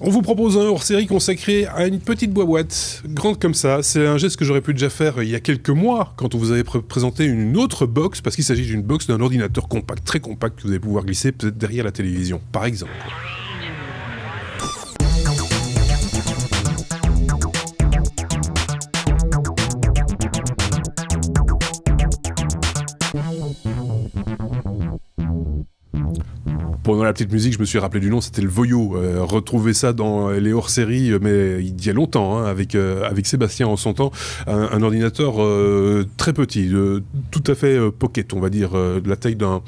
On vous propose un hors-série consacré à une petite boîte, grande comme ça. C'est un geste que j'aurais pu déjà faire il y a quelques mois, quand on vous avait présenté une autre box, parce qu'il s'agit d'une box d'un ordinateur compact, très compact, que vous allez pouvoir glisser peut-être derrière la télévision, par exemple. Pendant la petite musique, je me suis rappelé du nom, c'était le Voyo. Retrouver ça dans les hors-séries, mais il y a longtemps, hein, avec Sébastien en son temps, un ordinateur très petit, tout à fait pocket, on va dire, de la taille d'un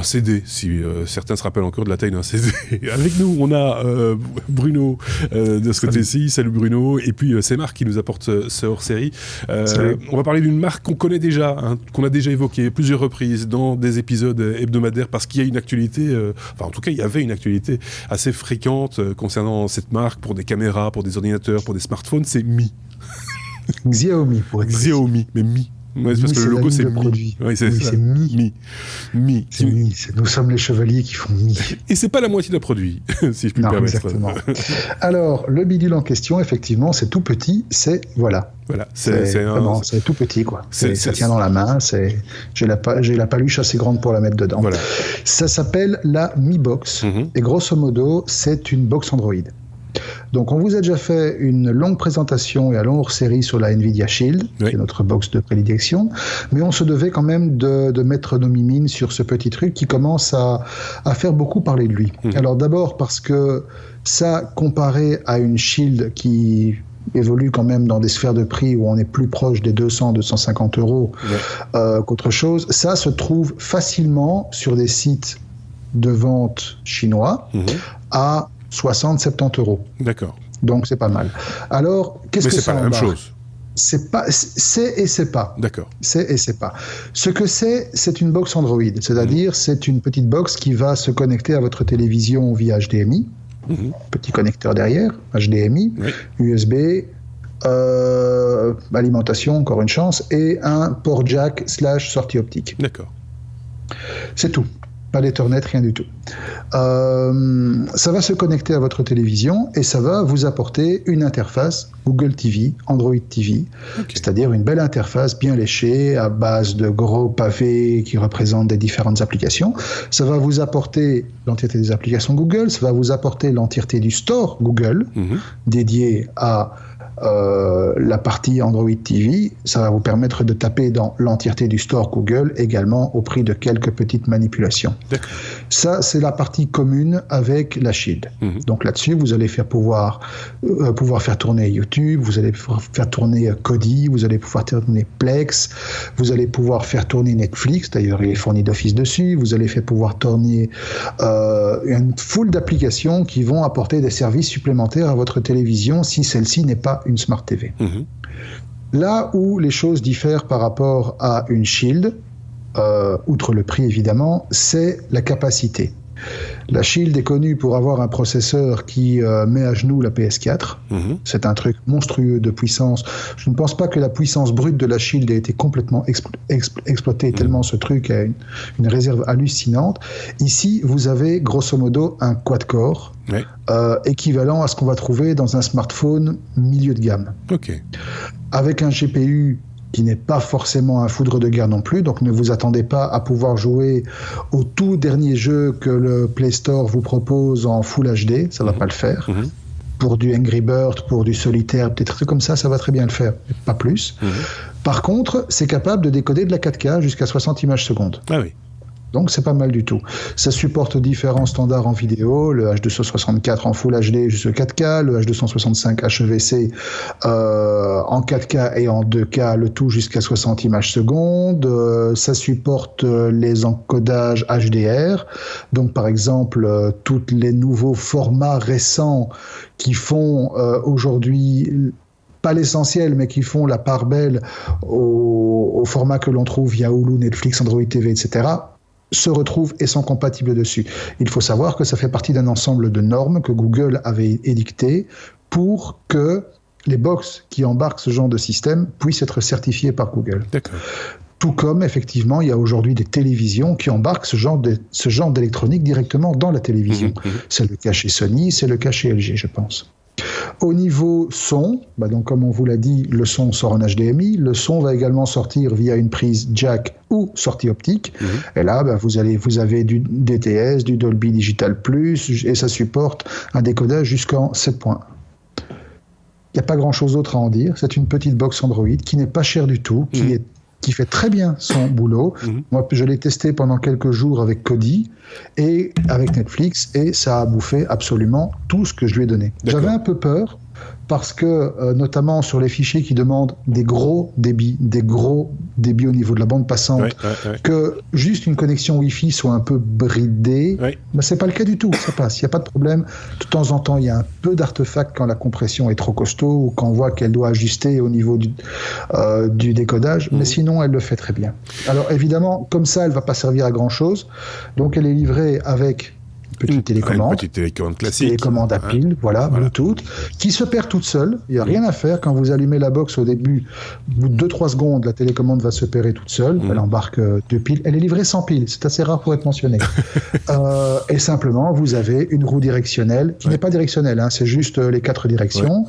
CD, si certains se rappellent encore de la taille d'un CD. Avec nous, on a Bruno de ce côté-ci. Salut Bruno. Et puis c'est Marc qui nous apporte ce hors-série. On va parler d'une marque qu'on connaît déjà, hein, qu'on a déjà évoquée plusieurs reprises dans des épisodes hebdomadaires, parce qu'il y a une actualité, enfin en tout cas il y avait une actualité assez fréquente concernant cette marque pour des caméras, pour des ordinateurs, pour des smartphones. C'est Mi. Xiaomi pour être Xiaomi, mais Mi. Ouais, c'est parce que le logo c'est Mi. Oui, c'est Mi. Mi. C'est Mi. Nous sommes les chevaliers qui font Mi. Et c'est pas la moitié d'un produit, si je puis me permettre. Exactement. Alors, le bidule en question, effectivement, c'est tout petit. Voilà, c'est tout petit, quoi. Ça tient dans la main. J'ai la paluche assez grande pour la mettre dedans. Voilà. Ça s'appelle la Mi Box. Et grosso modo, c'est une box Android. Donc, on vous a déjà fait une longue présentation et un long hors-série sur la Nvidia Shield, qui est notre box de prédilection, mais on se devait quand même de mettre nos mimines sur ce petit truc qui commence à faire beaucoup parler de lui. Alors d'abord parce que ça, comparé à une Shield qui évolue quand même dans des sphères de prix où on est plus proche des 200-250 euros qu'autre chose, ça se trouve facilement sur des sites de vente chinois à 60-70 euros. D'accord. Donc c'est pas mal. Alors, qu'est-ce que ça embarque ? Mais c'est pas la même chose. C'est et c'est pas. D'accord. C'est et c'est pas. Ce que c'est une box Android. C'est-à-dire, c'est une petite box qui va se connecter à votre télévision via HDMI. Petit connecteur derrière, HDMI, USB, alimentation, encore une chance, et un port jack / sortie optique. D'accord. C'est tout. Pas d'Ethernet, rien du tout. Ça va se connecter à votre télévision et ça va vous apporter une interface Google TV, Android TV, c'est-à-dire une belle interface bien léchée à base de gros pavés qui représentent des différentes applications. Ça va vous apporter l'entièreté des applications Google, ça va vous apporter l'entièreté du store Google dédié à la partie Android TV. Ça va vous permettre de taper dans l'entièreté du store Google également au prix de quelques petites manipulations. D'accord. Ça, c'est la partie commune avec la Shield. Donc là-dessus, vous allez pouvoir faire tourner YouTube, vous allez pouvoir faire tourner Kodi, vous allez pouvoir tourner Plex, vous allez pouvoir faire tourner Netflix, d'ailleurs il est fourni d'office dessus, vous allez pouvoir tourner une foule d'applications qui vont apporter des services supplémentaires à votre télévision si celle-ci n'est pas une Smart TV. Là où les choses diffèrent par rapport à une Shield, outre le prix évidemment, c'est la capacité. La Shield est connue pour avoir un processeur qui met à genoux la PS4. C'est un truc monstrueux de puissance. Je ne pense pas que la puissance brute de la Shield ait été complètement exploitée, tellement ce truc a une réserve hallucinante. Ici, vous avez grosso modo un quad-core équivalent à ce qu'on va trouver dans un smartphone milieu de gamme. Avec un GPU qui n'est pas forcément un foudre de guerre non plus, donc ne vous attendez pas à pouvoir jouer au tout dernier jeu que le Play Store vous propose en Full HD, ça va pas le faire. Pour du Angry Bird, pour du solitaire, peut-être trucs comme ça va très bien le faire, mais pas plus. Par contre, c'est capable de décoder de la 4K jusqu'à 60 images secondes. Ah oui. Donc c'est pas mal du tout. Ça supporte différents standards en vidéo, le H264 en Full HD jusqu'à 4K, le H265 HEVC en 4K et en 2K, le tout jusqu'à 60 images secondes. Ça supporte les encodages HDR. Donc par exemple, tous les nouveaux formats récents qui font aujourd'hui pas l'essentiel, mais qui font la part belle au format que l'on trouve via Hulu, Netflix, Android TV, etc., se retrouvent et sont compatibles dessus. Il faut savoir que ça fait partie d'un ensemble de normes que Google avait édictées pour que les box qui embarquent ce genre de système puissent être certifiées par Google. D'accord. Tout comme, effectivement, il y a aujourd'hui des télévisions qui embarquent ce genre d'électronique directement dans la télévision. C'est le cas chez Sony, c'est le cas chez LG, je pense. Au niveau son, donc comme on vous l'a dit, le son sort en HDMI. Le son va également sortir via une prise jack ou sortie optique. Et là, vous avez du DTS, du Dolby Digital Plus, et ça supporte un décodage jusqu'en 7.1. Il n'y a pas grand-chose d'autre à en dire. C'est une petite box Android qui n'est pas chère du tout, qui fait très bien son boulot. Moi, je l'ai testé pendant quelques jours avec Kodi et avec Netflix, et ça a bouffé absolument tout ce que je lui ai donné. J'avais un peu peur, parce que, notamment sur les fichiers qui demandent des gros débits au niveau de la bande passante, que juste une connexion Wi-Fi soit un peu bridée, c'est pas le cas du tout, ça passe, il n'y a pas de problème. De temps en temps, il y a un peu d'artefacts quand la compression est trop costaud, ou quand on voit qu'elle doit ajuster au niveau du décodage, mais sinon, elle le fait très bien. Alors évidemment, comme ça, elle va pas servir à grand-chose, donc elle est livrée avec petite télécommande. Une petite télécommande classique. Télécommande à pile, voilà, Bluetooth, qui se perd toute seule. Il n'y a rien à faire. Quand vous allumez la box au début, au bout de 2-3 secondes, la télécommande va se pairer toute seule. Elle embarque 2 piles. Elle est livrée sans pile. C'est assez rare pour être mentionné. Et simplement, vous avez une roue directionnelle, qui n'est pas directionnelle, c'est juste les 4 directions.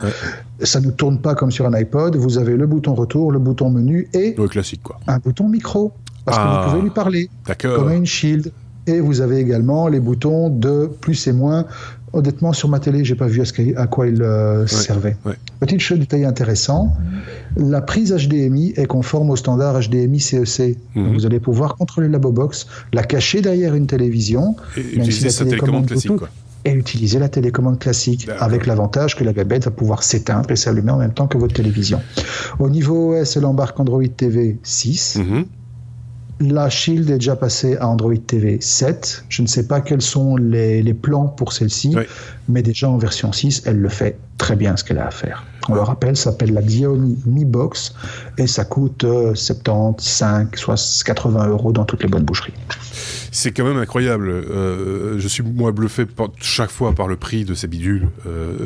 Ça ne tourne pas comme sur un iPod. Vous avez le bouton retour, le bouton menu et classique, quoi. Un bouton micro. Parce que vous pouvez lui parler. D'accord. Comme une Shield. Et vous avez également les boutons de plus et moins. Honnêtement, sur ma télé, j'ai pas vu à quoi il servait. Petit détail intéressant, la prise HDMI est conforme au standard HDMI CEC. Donc vous allez pouvoir contrôler la box, la cacher derrière une télévision, et utiliser sa télécommande classique, quoi. Et utiliser la télécommande classique, avec l'avantage que la gabette va pouvoir s'éteindre et s'allumer en même temps que votre télévision. Au niveau OS, elle embarque Android TV 6. La Shield est déjà passée à Android TV 7. Je ne sais pas quels sont les plans pour celle-ci, mais déjà en version 6, elle le fait très bien ce qu'elle a à faire. On le rappelle, ça s'appelle la Xiaomi Mi Box et ça coûte 75, soit 80 € dans toutes les bonnes boucheries. C'est quand même incroyable. Je suis, moi, bluffé chaque fois par le prix de ces bidules,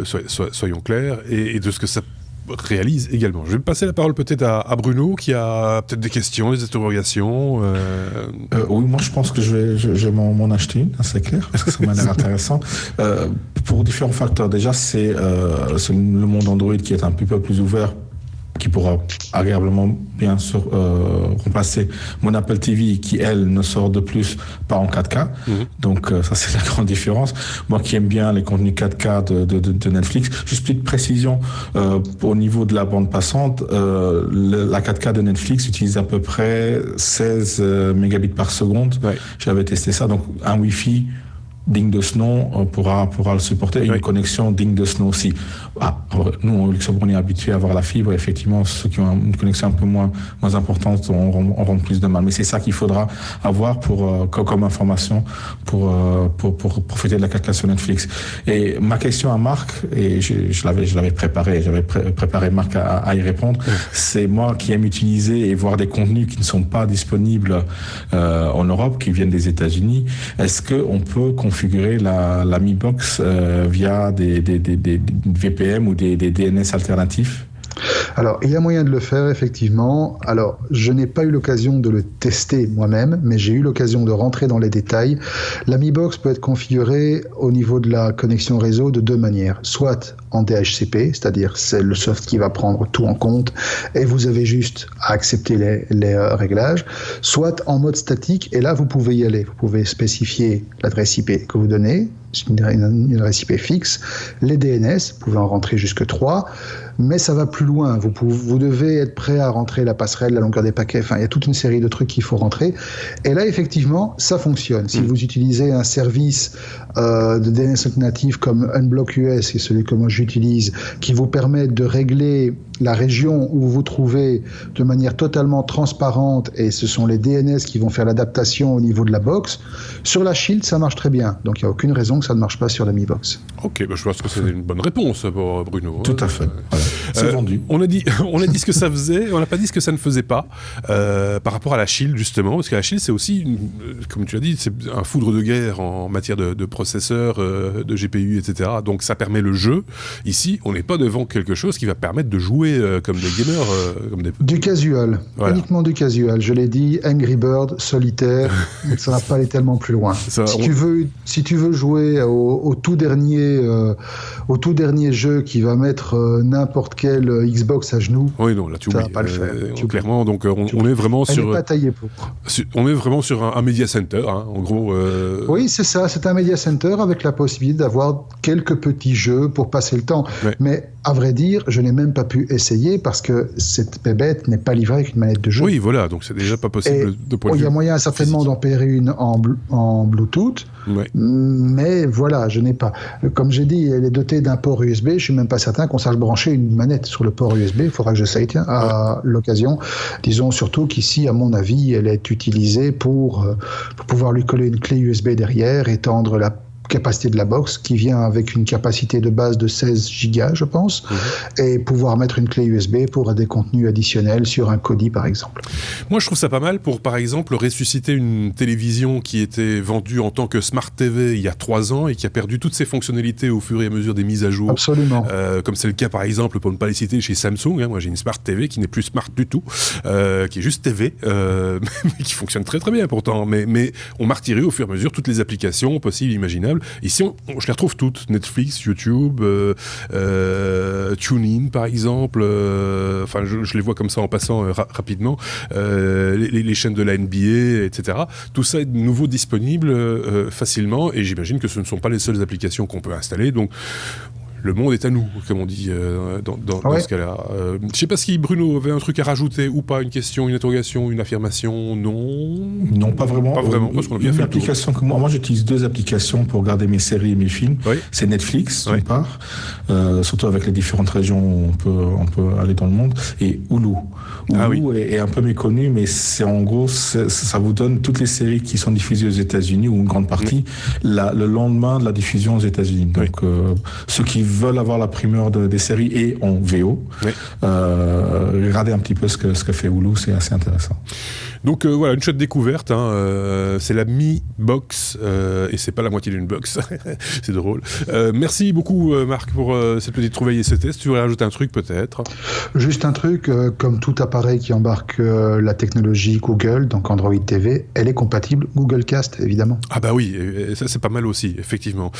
soyons clairs, et de ce que ça réalise également. Je vais passer la parole peut-être à Bruno, qui a peut-être des questions, des interrogations. Oui, moi je pense que je vais m'en acheter une, c'est clair, parce que ça m'a l'air intéressant. Pour différents facteurs. Déjà, c'est le monde Android qui est un peu plus ouvert, qui pourra agréablement bien sûr remplacer mon Apple TV qui, elle, ne sort de plus pas en 4K. Donc ça, c'est la grande différence. Moi qui aime bien les contenus 4K de Netflix, juste petite précision, au niveau de la bande passante, la 4K de Netflix utilise à peu près 16 mégabits par seconde. J'avais testé ça, donc un Wi-Fi digne de ce nom pourra le supporter, et une connexion digne de ce nom aussi. Nous, au Luxembourg, on est habitués à avoir la fibre. Effectivement, ceux qui ont une connexion un peu moins importante auront plus de mal. Mais c'est ça qu'il faudra avoir comme information pour profiter de la 4K sur Netflix. Et ma question à Marc, et je l'avais préparé, j'avais préparé Marc à y répondre, c'est moi qui aime utiliser et voir des contenus qui ne sont pas disponibles en Europe, qui viennent des États-Unis. Est-ce qu'on peut configurer la Mi Box via des VPN ou des DNS alternatifs? Alors, il y a moyen de le faire, effectivement. Alors, je n'ai pas eu l'occasion de le tester moi-même, mais j'ai eu l'occasion de rentrer dans les détails. La Mi Box peut être configurée au niveau de la connexion réseau de 2 manières. Soit en DHCP, c'est-à-dire c'est le soft qui va prendre tout en compte, et vous avez juste à accepter les réglages. Soit en mode statique, et là, vous pouvez y aller. Vous pouvez spécifier l'adresse IP que vous donnez, une adresse IP fixe, les DNS, vous pouvez en rentrer jusque 3, mais ça va plus loin. Vous devez être prêt à rentrer la passerelle, la longueur des paquets, enfin, il y a toute une série de trucs qu'il faut rentrer. Et là, effectivement, ça fonctionne. Si vous utilisez un service de DNS alternatif comme Unblock US, qui est celui que moi j'utilise, qui vous permet de régler la région où vous vous trouvez de manière totalement transparente, et ce sont les DNS qui vont faire l'adaptation au niveau de la box, sur la Shield, ça marche très bien. Donc, il n'y a aucune raison que ça ne marche pas sur la Mi Box. Ok, je pense que c'est une bonne réponse pour Bruno. Tout à fait. Voilà. C'est vendu. On a dit ce que ça faisait, on n'a pas dit ce que ça ne faisait pas par rapport à la Shield, justement, parce que la Shield, c'est aussi, comme tu l'as dit, c'est un foudre de guerre en matière de processeurs, de GPU, etc. Donc ça permet le jeu. Ici, on n'est pas devant quelque chose qui va permettre de jouer jouer comme des gamers, Du casual, uniquement du casual. Je l'ai dit, Angry Bird, solitaire, ça va pas aller tellement plus loin. Si tu veux jouer au tout dernier jeu qui va mettre n'importe quel Xbox à genoux, oui, non, là tu ça oublies. Va pas le faire. Clairement, donc on est vraiment Elle sur. n'est pas taillée pour. On est vraiment sur un media center, hein, en gros. Oui, c'est ça. C'est un media center avec la possibilité d'avoir quelques petits jeux pour passer le temps. Ouais. Mais à vrai dire, je n'ai même pas pu essayer parce que cette bébête n'est pas livrée avec une manette de jeu. Oui, voilà, donc c'est déjà pas possible de point de vue. Il y a moyen certainement d'en payer une en Bluetooth, mais voilà, je n'ai pas. Comme j'ai dit, elle est dotée d'un port USB. Je suis même pas certain qu'on sache brancher une manette sur le port USB. Il faudra que j'essaye, à l'occasion. Disons surtout qu'ici, à mon avis, elle est utilisée pour pouvoir lui coller une clé USB derrière, étendre la capacité de la box qui vient avec une capacité de base de 16 Go, je pense, et pouvoir mettre une clé USB pour des contenus additionnels sur un Kodi, par exemple. Moi, je trouve ça pas mal pour, par exemple, ressusciter une télévision qui était vendue en tant que Smart TV il y a 3 ans et qui a perdu toutes ses fonctionnalités au fur et à mesure des mises à jour. Absolument. Comme c'est le cas, par exemple, pour ne pas les citer, chez Samsung. Hein, moi, j'ai une Smart TV qui n'est plus Smart du tout, qui est juste TV, mais qui fonctionne très très bien pourtant. Mais on m'a retiré au fur et à mesure toutes les applications possibles, imaginables. Ici, je les retrouve toutes. Netflix, YouTube, TuneIn, par exemple. Enfin, je les vois comme ça en passant rapidement. Les chaînes de la NBA, etc. Tout ça est de nouveau disponible facilement. Et j'imagine que ce ne sont pas les seules applications qu'on peut installer. Donc, le monde est à nous, comme on dit dans ce cas-là. Je ne sais pas si Bruno avait un truc à rajouter ou pas, une question, une interrogation, une affirmation. Non, pas vraiment. Pas vraiment, parce qu'on a bien fait l'application que moi j'utilise 2 applications pour regarder mes séries et mes films. Oui. C'est Netflix, d'une part, surtout avec les différentes régions où on peut aller dans le monde, et Hulu. Hulu est un peu méconnu, mais c'est en gros, ça vous donne toutes les séries qui sont diffusées aux États-Unis, ou une grande partie, le lendemain de la diffusion aux États-Unis. Donc, ceux qui veulent avoir la primeur des séries et en VO, regardez un petit peu ce que fait Hulu, c'est assez intéressant. Donc voilà, une chouette découverte, c'est la Mi Box, et c'est pas la moitié d'une box, c'est drôle. Merci beaucoup Marc pour cette petite trouvaille et ce test. Tu voudrais rajouter un truc peut-être? Juste un truc, comme tout appareil qui embarque la technologie Google, donc Android TV, elle est compatible Google Cast, évidemment. Ah bah oui, et ça c'est pas mal aussi, effectivement.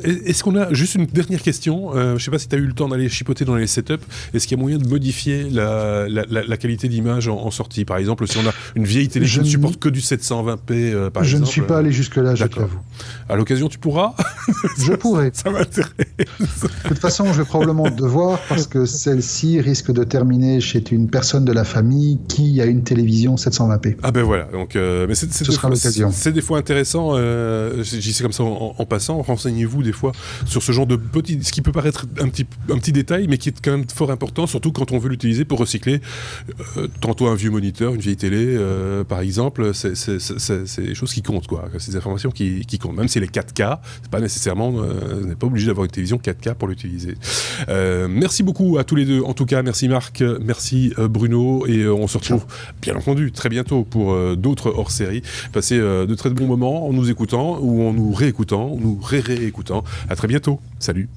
Est-ce qu'on a juste une dernière question, je sais pas si tu as eu le temps d'aller chipoter dans les setups, est-ce qu'il y a moyen de modifier la qualité d'image en sortie? Par exemple, si on a une vieille télé qui ne supporte que du 720p, par exemple. Je ne suis pas allé jusque-là, je t'avoue. À l'occasion, tu pourras? Je pourrais. Ça m'intéresse. De toute façon, je vais probablement devoir, parce que celle-ci risque de terminer chez une personne de la famille qui a une télévision 720p. Ah ben voilà, donc, mais ce sera l'occasion. C'est des fois intéressant, j'y sais comme ça en passant, renseignez-vous des fois sur ce genre de petit, ce qui peut paraître un petit détail, mais qui est quand même fort important, surtout quand on veut l'utiliser pour recycler tantôt un vieux moniteur, une vieille télé, par exemple, c'est des choses qui comptent, quoi. C'est des informations qui comptent, même si les 4K, c'est pas nécessairement, on n'est pas obligé d'avoir une télévision 4K pour l'utiliser. Merci beaucoup à tous les deux, en tout cas, merci Marc, merci Bruno, et on se retrouve bien entendu très bientôt pour d'autres hors-série. Passez de très bons moments en nous écoutant ou en nous réécoutant, ou nous réécoutant. À très bientôt. Salut.